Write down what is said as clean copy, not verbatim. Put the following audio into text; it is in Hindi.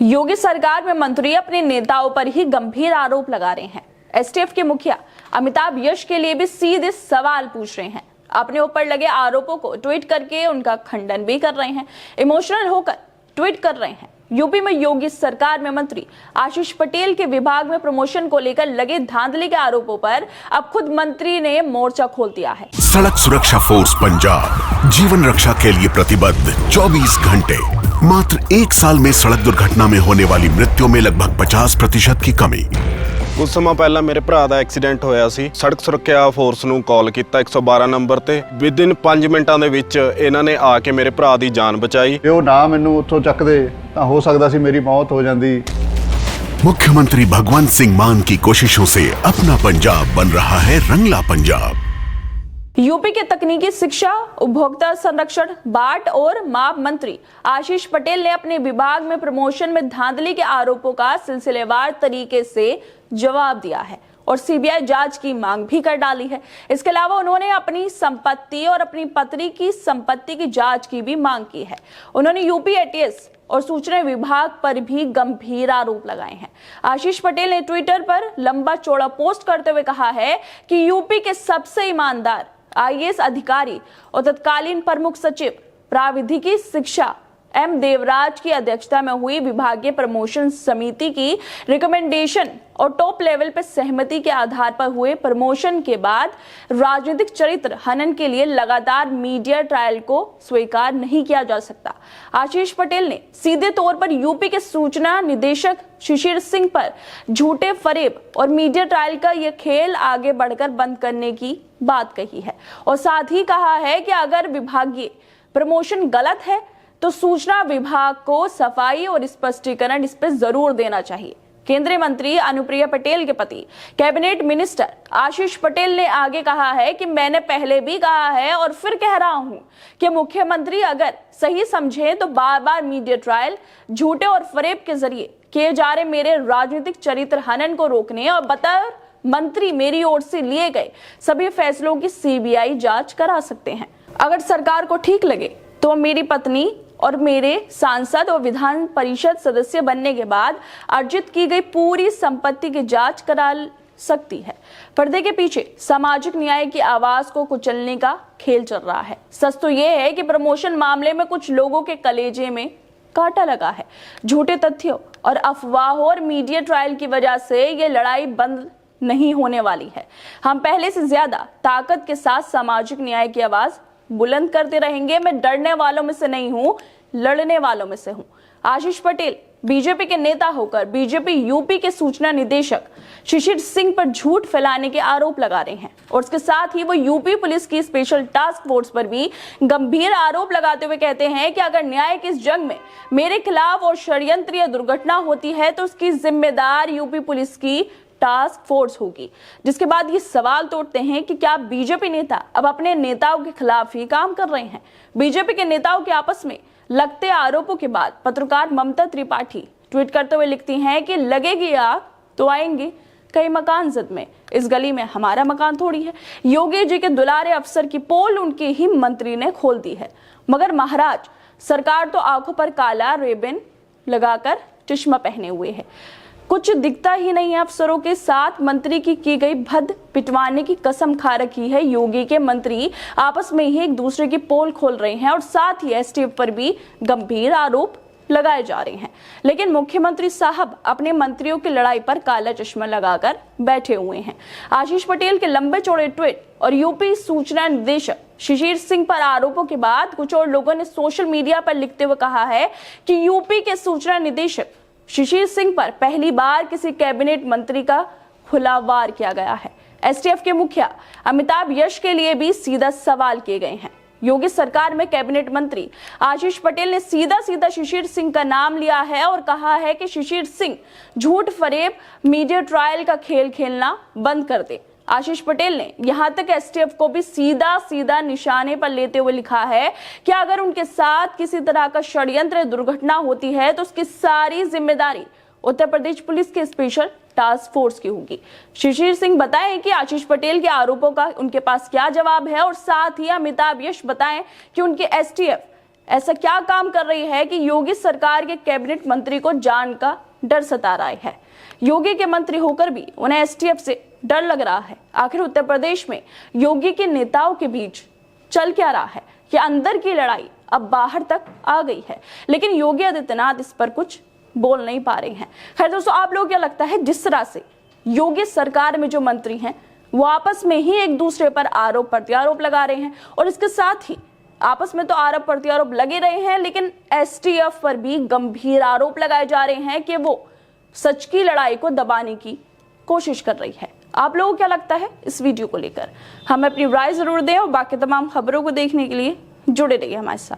योगी सरकार में मंत्री अपने नेताओं पर ही गंभीर आरोप लगा रहे हैं। एसटीएफ के मुखिया अमिताभ यश के लिए भी सीधे सवाल पूछ रहे हैं। अपने ऊपर लगे आरोपों को ट्वीट करके उनका खंडन भी कर रहे हैं, इमोशनल होकर ट्वीट कर रहे हैं। यूपी में योगी सरकार में मंत्री आशीष पटेल के विभाग में प्रमोशन को लेकर लगे धांधली के आरोपों पर अब खुद मंत्री ने मोर्चा खोल दिया है। सड़क सुरक्षा फोर्स पंजाब जीवन रक्षा के लिए प्रतिबद्ध 24 घंटे। मात्र 1 साल में सड़क दुर्घटना में होने वाली मृत्यु में लगभग 50% की कमी। कुछ समय पहला मेरे भरा ਦਾ ਐਕਸੀਡੈਂਟ ਹੋਇਆ ਸੀ। ਸੜਕ ਸੁਰੱਖਿਆ ਫੋਰਸ ਨੂੰ ਕਾਲ ਕੀਤਾ 112 ਨੰਬਰ ਤੇ। ਵਿਦਿਨ 5 ਮਿੰਟਾਂ ਦੇ ਵਿੱਚ ਇਹਨਾਂ ਨੇ ਆ ਕੇ ਮੇਰੇ ਭਰਾ ਦੀ ਜਾਨ ਬਚਾਈ। ਉਹ ਨਾ ਮੈਨੂੰ ਉੱਥੋਂ ਚੱਕਦੇ ਤਾਂ ਹੋ ਸਕਦਾ ਸੀ ਮੇਰੀ ਮੌਤ ਹੋ ਜਾਂਦੀ। मुख्यमंत्री भगवंत सिंह मान की कोशिशों से अपना पंजाब बन रहा है रंगला पंजाब। यूपी के तकनीकी शिक्षा, उपभोक्ता संरक्षण, बाट और माप मंत्री आशीष पटेल ने अपने विभाग में प्रमोशन में धांधली के आरोपों का सिलसिलेवार तरीके से जवाब दिया है और सीबीआई जांच की मांग भी कर डाली है। इसके अलावा उन्होंने अपनी संपत्ति और अपनी पत्नी की संपत्ति की जांच की भी मांग की है। उन्होंने यूपी एटीएस और सूचना विभाग पर भी गंभीर आरोप लगाए हैं। आशीष पटेल ने ट्विटर पर लंबा चौड़ा पोस्ट करते हुए कहा है कि यूपी के सबसे ईमानदार आईएएस अधिकारी और तत्कालीन प्रमुख सचिव प्राविधिकी शिक्षा एम देवराज की अध्यक्षता में हुई विभागीय प्रमोशन समिति की रिकमेंडेशन और टॉप लेवल पर सहमति के आधार पर हुए प्रमोशन के बाद राजनीतिक चरित्र हनन के लिए लगातार मीडिया ट्रायल को स्वीकार नहीं किया जा सकता। आशीष पटेल ने सीधे तौर पर यूपी के सूचना निदेशक शिशिर सिंह पर झूठे फरेब और मीडिया ट्रायल का यह खेल आगे बढ़कर बंद करने की बात कही है और साथ ही कहा है कि अगर विभागीय प्रमोशन गलत है तो सूचना विभाग को सफाई और स्पष्टीकरण इस पर जरूर देना चाहिए। केंद्रीय मंत्री अनुप्रिया पटेल के पति कैबिनेट मिनिस्टर आशीष पटेल ने आगे कहा है कि मैंने पहले भी कहा है और फिर कह रहा हूं कि मुख्यमंत्री अगर सही समझे तो बार बार मीडिया ट्रायल, झूठे और फरेब के जरिए किए जा रहे मेरे राजनीतिक चरित्र हनन को रोकने और बतौर मंत्री मेरी ओर से लिए गए सभी फैसलों की सीबीआई जांच करा सकते हैं। अगर सरकार को ठीक लगे तो मेरी पत्नी और मेरे सांसद और विधान परिषद सदस्य बनने के बाद अर्जित की गई पूरी संपत्ति की जांच करा सकती है। पर्दे के पीछे सामाजिक न्याय की आवाज को कुचलने का खेल चल रहा है। सच तो यह है कि प्रमोशन मामले में कुछ लोगों के कलेजे में कांटा लगा है। झूठे तथ्यों और अफवाहों और मीडिया ट्रायल की वजह से ये लड़ाई बंद नहीं होने वाली है। हम पहले से ज्यादा ताकत के साथ सामाजिक न्याय की आवाज बुलंद करते रहेंगे। मैं डरने वालों में से नहीं हूं, लड़ने वालों में से हूं। आशीष पटेल बीजेपी के नेता होकर बीजेपी यूपी के सूचना निदेशक शिशिर सिंह पर झूठ फैलाने के आरोप लगा रहे हैं और उसके साथ ही वो यूपी पुलिस की स्पेशल टास्क फोर्स पर भी गंभीर आरोप लगाते हुए कहते हैं कि अगर न्याय की इस जंग में मेरे खिलाफ और षड्यंत्र या दुर्घटना होती है तो उसकी जिम्मेदार यूपी पुलिस की टास्क फोर्स होगी। जिसके बाद ये सवाल तोड़ते हैं कि क्या बीजेपी नेता अब अपने नेताओं के खिलाफ ही काम कर रहे हैं। बीजेपी के नेताओं के आपस में लगते आरोपों के बाद पत्रकार ममता त्रिपाठी ट्वीट करते हुए लिखती हैं कि लगेगी आग तो आएंगे कई मकान जद में, इस गली में हमारा मकान थोड़ी है। योगी जी के दुलारे अफसर की पोल उनके ही मंत्री ने खोल दी है। मगर महाराज सरकार तो आंखों पर काला रिबन लगाकर चश्मा पहने हुए है। कुछ दिखता ही नहीं है। अफसरों के साथ मंत्री की गई भद्द पिटवाने की कसम खा रखी है। योगी के मंत्री आपस में ही एक दूसरे की पोल खोल रहे हैं और साथ ही एसटीएफ पर भी गंभीर आरोप लगाए जा रहे हैं। लेकिन मुख्यमंत्री साहब अपने मंत्रियों की लड़ाई पर काला चश्मा लगाकर बैठे हुए हैं। आशीष पटेल के लंबे चौड़े ट्वीट और यूपी सूचना निदेशक शिशिर सिंह पर आरोपों के बाद कुछ और लोगों ने सोशल मीडिया पर लिखते हुए कहा है कि यूपी के सूचना निदेशक शिशिर सिंह पर पहली बार किसी कैबिनेट मंत्री का खुला वार किया गया है। एसटीएफ के मुखिया अमिताभ यश के लिए भी सीधा सवाल किए गए हैं। योगी सरकार में कैबिनेट मंत्री आशीष पटेल ने सीधा सीधा शिशिर सिंह का नाम लिया है और कहा है कि शिशिर सिंह झूठ फरेब मीडिया ट्रायल का खेल खेलना बंद कर दे। आशीष पटेल ने यहां तक एसटीएफ को भी सीधा सीधा निशाने पर लेते हुए लिखा है कि अगर उनके साथ किसी तरह का षड्यंत्र दुर्घटना होती है तो उसकी सारी जिम्मेदारी उत्तर प्रदेश पुलिस के स्पेशल टास्क फोर्स की होगी। शिशिर सिंह बताएं कि आशीष पटेल के आरोपों का उनके पास क्या जवाब है और साथ ही अमिताभ यश बताएं कि उनके एसटीएफ ऐसा क्या काम कर रही है कि योगी सरकार के कैबिनेट मंत्री को जान का डर सता रहा है। योगी के मंत्री होकर भी उन्हें एसटीएफ से डर लग रहा है। आखिर उत्तर प्रदेश में योगी के नेताओं के बीच चल क्या रहा है? कि अंदर की लड़ाई अब बाहर तक आ गई है, लेकिन योगी आदित्यनाथ इस पर कुछ बोल नहीं पा रहे हैं। खैर दोस्तों, आप लोग क्या लगता है जिस तरह से योगी सरकार में जो मंत्री हैं वो आपस में ही एक दूसरे पर आरोप प्रत्यारोप लगा रहे हैं, और इसके साथ ही आपस में तो आरोप प्रत्यारोप लगे रहे हैं, लेकिन एसटीएफ पर भी गंभीर आरोप लगाए जा रहे हैं कि वो सच की लड़ाई को दबाने की कोशिश कर रही है। आप लोगों को क्या लगता है इस वीडियो को लेकर? हमें अपनी राय जरूर दें और बाकी तमाम खबरों को देखने के लिए जुड़े रहिए हमारे साथ।